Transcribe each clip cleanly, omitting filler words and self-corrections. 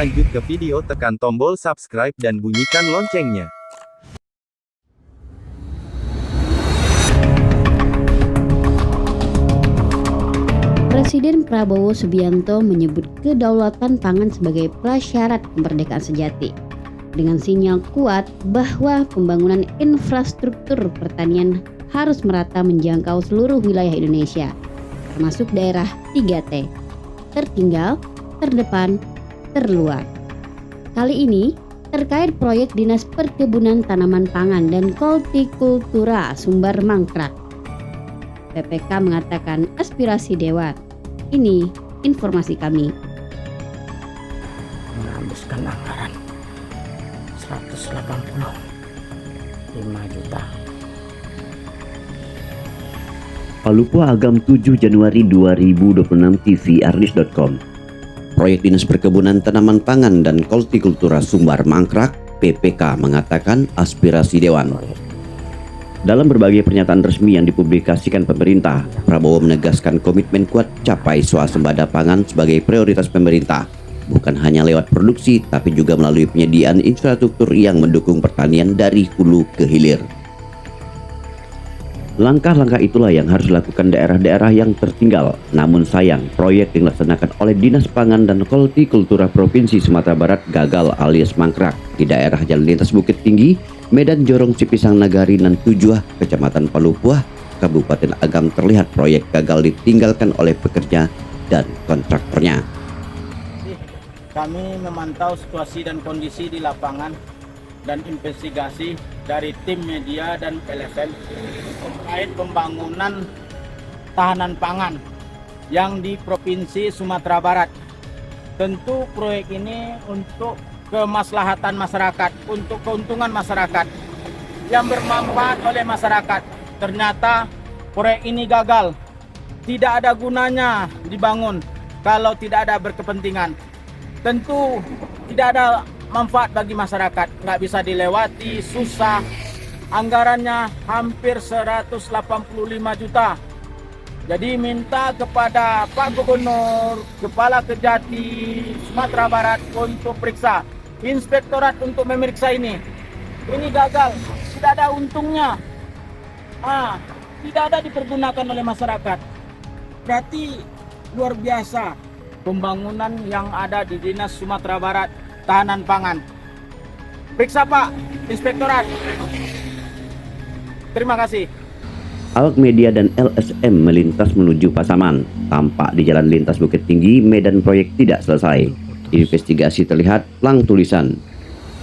lanjut ke video, tekan tombol subscribe dan bunyikan loncengnya. Presiden Prabowo Subianto menyebut kedaulatan pangan sebagai prasyarat kemerdekaan sejati. Dengan sinyal kuat bahwa pembangunan infrastruktur pertanian harus merata menjangkau seluruh wilayah Indonesia, termasuk daerah 3T, tertinggal, terdepan, terluar. Kali ini terkait proyek Dinas Perkebunan Tanaman Pangan dan Hortikultura Sumber Mangkrak. PPK mengatakan aspirasi Dewan. Ini informasi kami. Menghabiskan anggaran 185 juta. Palupua Agam 7 Januari 2026 TV Arnis.com. Proyek Dinas Perkebunan Tanaman Pangan dan Hortikultura Sumber Mangkrak PPK mengatakan aspirasi Dewan. Dalam berbagai pernyataan resmi yang dipublikasikan pemerintah, Prabowo menegaskan komitmen kuat capai swasembada pangan sebagai prioritas pemerintah, bukan hanya lewat produksi tapi juga melalui penyediaan infrastruktur yang mendukung pertanian dari hulu ke hilir. Langkah-langkah itulah yang harus dilakukan daerah-daerah yang tertinggal. Namun sayang, proyek yang dilaksanakan oleh Dinas Pangan dan Hortikultura Provinsi Sumatera Barat gagal alias mangkrak di daerah Jalan Lintas Bukit Tinggi, Medan Jorong Cipisang Nagari dan Tujuh, Kecamatan Palupua, Kabupaten Agam terlihat proyek gagal ditinggalkan oleh pekerja dan kontraktornya. Kami memantau situasi dan kondisi di lapangan dan investigasi dari tim media dan LSM terkait pembangunan tahanan pangan yang di Provinsi Sumatera Barat. Tentu proyek ini untuk kemaslahatan masyarakat, untuk keuntungan masyarakat yang bermanfaat oleh masyarakat. Ternyata proyek ini gagal. Tidak ada gunanya dibangun kalau tidak ada berkepentingan. Tentu tidak ada manfaat bagi masyarakat, nggak bisa dilewati, susah. Anggarannya hampir 185 juta. Jadi minta kepada Pak Gubernur, Kepala Kejati Sumatera Barat untuk periksa, inspektorat untuk memeriksa ini. Ini gagal, tidak ada untungnya. Tidak ada dipergunakan oleh masyarakat. Berarti luar biasa pembangunan yang ada di Dinas Sumatera Barat Tahanan Pangan. Periksa Pak, inspektorat. Terima kasih. Awak media dan LSM melintas menuju Pasaman. Tampak di Jalan Lintas Bukit Tinggi, medan proyek tidak selesai. Investigasi terlihat lang tulisan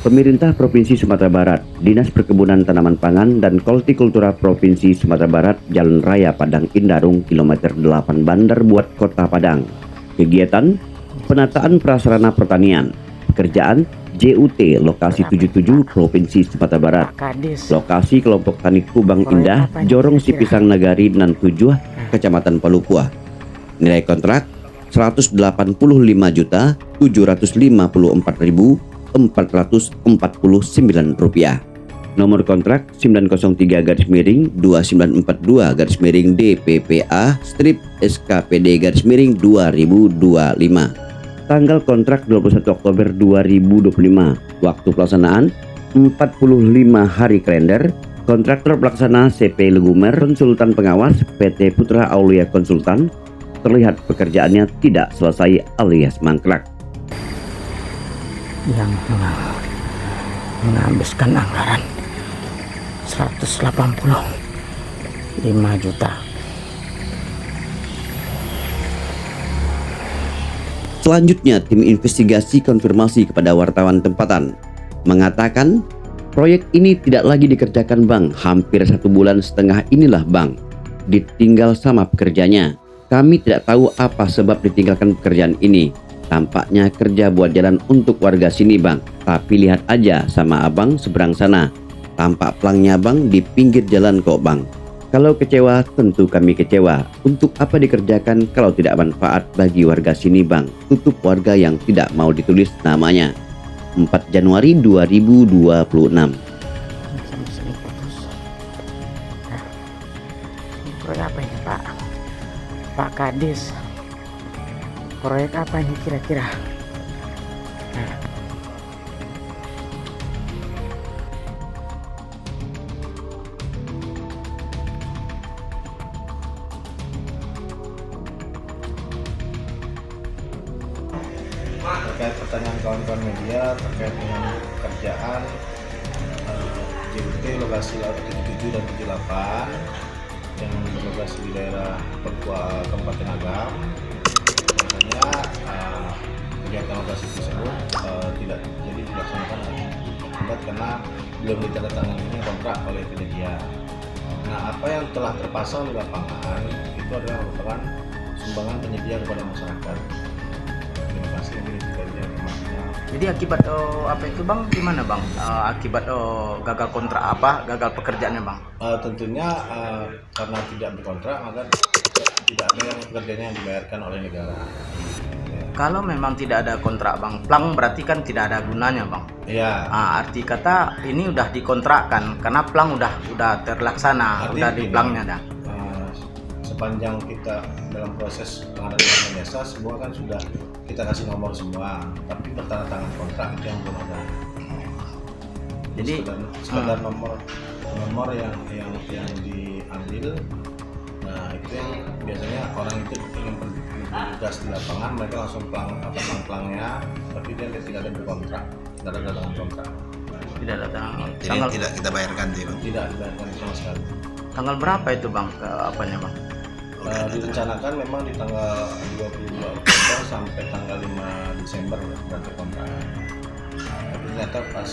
Pemerintah Provinsi Sumatera Barat, Dinas Perkebunan Tanaman Pangan dan Hortikultura Provinsi Sumatera Barat, Jalan Raya Padang Indarung, kilometer 8 Bandar Buat Kota Padang. Kegiatan penataan prasarana pertanian. Pekerjaan JUT lokasi 77 Provinsi Sumatera Barat. Lokasi kelompok tani Kubang Indah, Jorong Cipisang Nagari dan Tujuh, Kecamatan Palupua. Nilai kontrak 180.554.449 rupiah. Nomor kontrak 903-2942-DPPA strip SKPD-2025. Tanggal kontrak 21 Oktober 2025. Waktu pelaksanaan 45 hari kalender. Kontraktor pelaksana CP Legumer, konsultan pengawas PT Putra Aulia Konsultan. Terlihat pekerjaannya tidak selesai alias mangkrak. Yang menghabiskan anggaran 185 juta. Selanjutnya, tim investigasi konfirmasi kepada wartawan tempatan, mengatakan proyek ini tidak lagi dikerjakan Bang, hampir 1,5 bulan inilah Bang, ditinggal sama pekerjanya. Kami tidak tahu apa sebab ditinggalkan pekerjaan ini. Tampaknya kerja buat jalan untuk warga sini Bang, tapi lihat aja sama abang seberang sana, tampak pelangnya Bang di pinggir jalan kok Bang. Kalau kecewa, tentu kami kecewa. Untuk apa dikerjakan kalau tidak manfaat bagi warga sini Bang? Tutup warga yang tidak mau ditulis namanya. 4 Januari 2026. Proyek apa ini Pak? Pak Kadis. Proyek apa ini kira-kira? Terkait pertanyaan kawan-kawan media terkait dengan pekerjaan JUT lokasi 77 dan 78 yang berlokasi di daerah Kabupaten Agam. Biasanya kegiatan lokasi tersebut tidak jadi dilaksanakan akibat karena belum ditandatangani kontrak oleh penyedia. Nah, apa yang telah terpasang di lapangan itu adalah merupakan sumbangan penyedia kepada masyarakat. Terima kasih. Jadi akibat apa itu bang? Gimana bang? Akibat gagal kontrak apa? Gagal pekerjaannya bang? Tentunya karena tidak berkontrak maka tidak ada yang pekerjaannya yang dibayarkan oleh negara. Ya. Kalau memang tidak ada kontrak bang, plang berarti kan tidak ada gunanya bang. Iya. Arti kata ini udah dikontrakkan karena plang udah terlaksana, Arti udah di gini, plangnya dah. Sepanjang kita dalam proses pengadaan jasa semua kan sudah kita kasih nomor semua, tapi bertanda-tangan kontrak itu yang belum ada. Jadi sekedar nomor yang diambil. Nah, itu yang biasanya orang itu ingin bertugas di lapangan, mereka langsung plangnya, tapi dia tidak ada berkontrak, tidak ada dalam kontrak. tidak ada Jadi tidak kita bayarkan sih bang. Tidak dibayarkan sama sekali. Tanggal berapa itu bang ke apanya bang? Direncanakan memang di tanggal 22 Oktober sampai tanggal 5 Desember berarti kontrak. Tapi ternyata pas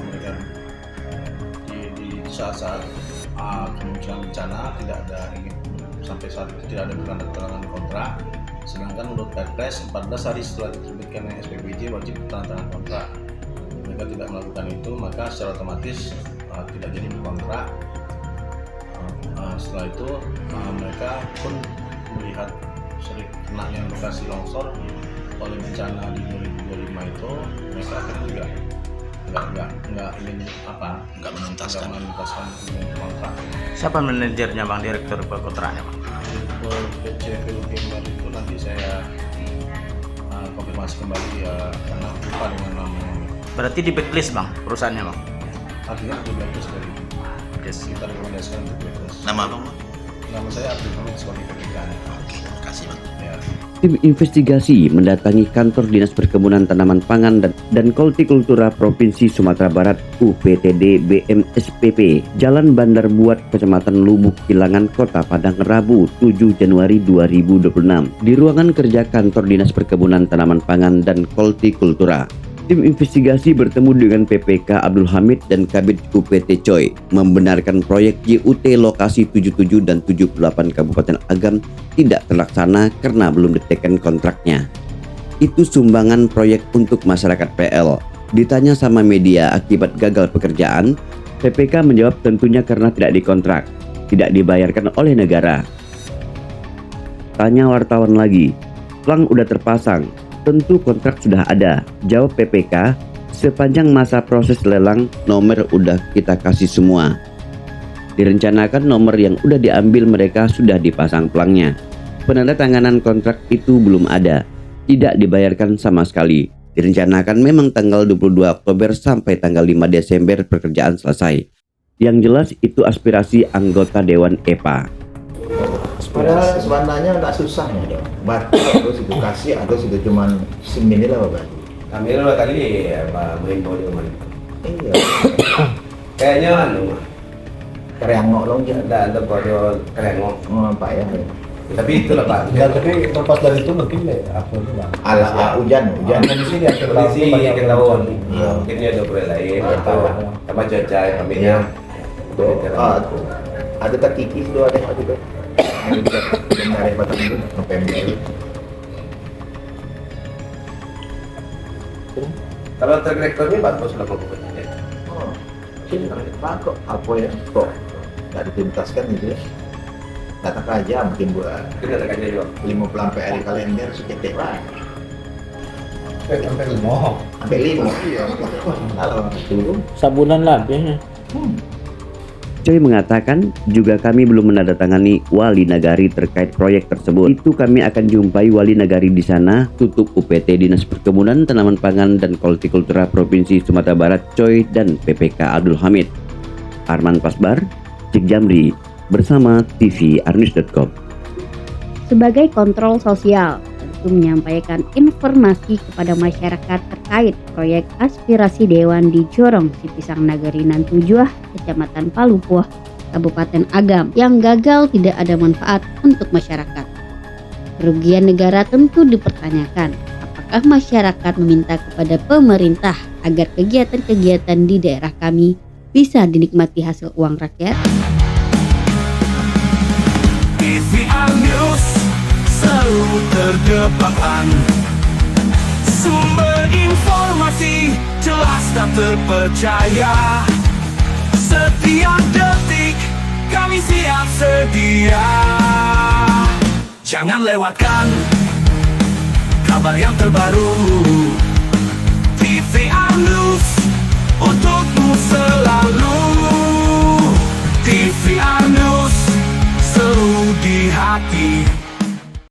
mereka di saat-saat kemunculan bencana tidak ada sampai saat itu tidak ada bertanda-tangan kontrak. Sedangkan menurut Perpres 14 hari setelah diterbitkan SPPJ wajib bertanda-tangan kontrak. Mereka tidak melakukan itu, maka secara otomatis tidak jadi berkontrak. Setelah itu mereka pun melihat sering kenanya lokasi longsor oleh bencana di 2025 itu, mereka akhirnya juga nggak ingin nggak menuntaskan kontrak. Siapa manajernya bang, direktur kontraknya bang? PT Filipina itu nanti saya konfirmasi kembali ya, karena lupa dengan namanya. Berarti di blacklist bang perusahaannya bang? Artinya di blacklist dari kita rekomendasikan untuk blacklist. Nama apa bang? Nama saya Abdul Hamid sebagai PPK. Oke, terima kasih bang. Ya. Tim investigasi mendatangi kantor Dinas Perkebunan Tanaman Pangan dan Hortikultura Provinsi Sumatera Barat UPTD BMSPP Jalan Bandar Buat Kecamatan Lubuk Kilangan Kota Padang Rabu 7 Januari 2026 di ruangan kerja kantor Dinas Perkebunan Tanaman Pangan dan Hortikultura. Tim investigasi bertemu dengan PPK Abdul Hamid dan Kabid UPT Choi membenarkan proyek JUT lokasi 77 dan 78 Kabupaten Agam tidak terlaksana karena belum diteken kontraknya. Itu sumbangan proyek untuk masyarakat PL. Ditanya sama media akibat gagal pekerjaan, PPK menjawab tentunya karena tidak dikontrak, tidak dibayarkan oleh negara. Tanya wartawan lagi, plang udah terpasang, tentu kontrak sudah ada. Jawab PPK, sepanjang masa proses lelang nomor udah kita kasih semua. Direncanakan nomor yang udah diambil mereka sudah dipasang plangnya. Penandatanganan kontrak itu belum ada, tidak dibayarkan sama sekali. Direncanakan memang tanggal 22 Oktober sampai tanggal 5 Desember pekerjaan selesai. Yang jelas itu aspirasi anggota Dewan EPA. Padahal sebenarnya nggak susah ya dong. Batu terus itu kasih atau itu cuman semin lah batu. Kami dulu kali apa mengimbau di rumah. Iya. Kayaknya anu Kereangok dong ya. ada kode kerengok. Oh, Pak ya. Tapi itulah Pak. Ya, tapi terlepas dari itu mungkin apa itu bang? Hujan. Kondisi dia Kondisi ketahuan. Iya. Mungkin dia ada proyek lain atau sama cuaca kaminya. Ada terkikis tuh ada juga. Dari batang itu November. Kalau trek ini bagus lah pokoknya. Oh, sini kok apa ya? Kok nggak dituntaskan gitu ya? Datang aja mungkin buat Kita tak aja juga. 50 sampai hari kalender seketik lah. Sampai lima. Sampai 5 iya. Kalau dulu Sabunan lebih. Choi mengatakan, juga kami belum menandatangani wali nagari terkait proyek tersebut. Itu kami akan jumpai wali nagari di sana, tutup UPT Dinas Perkebunan, Tanaman Pangan, dan Hortikultura Provinsi Sumatera Barat, Choi dan PPK Abdul Hamid. Arman Pasbar, Cik Jamri, bersama tvarnews.com. Sebagai kontrol sosial, tentu menyampaikan informasi kepada masyarakat terkait proyek aspirasi Dewan di Jorong Sipisang Nagarinan Tujuh, Kecamatan Palupuh, Kabupaten Agam yang gagal tidak ada manfaat untuk masyarakat. Kerugian negara tentu dipertanyakan. Apakah masyarakat meminta kepada pemerintah agar kegiatan-kegiatan di daerah kami bisa dinikmati hasil uang rakyat? TVR News selalu terdepan, sumber informasi jelas dan terpercaya. Setiap detik kami siap sedia. Jangan lewatkan kabar yang terbaru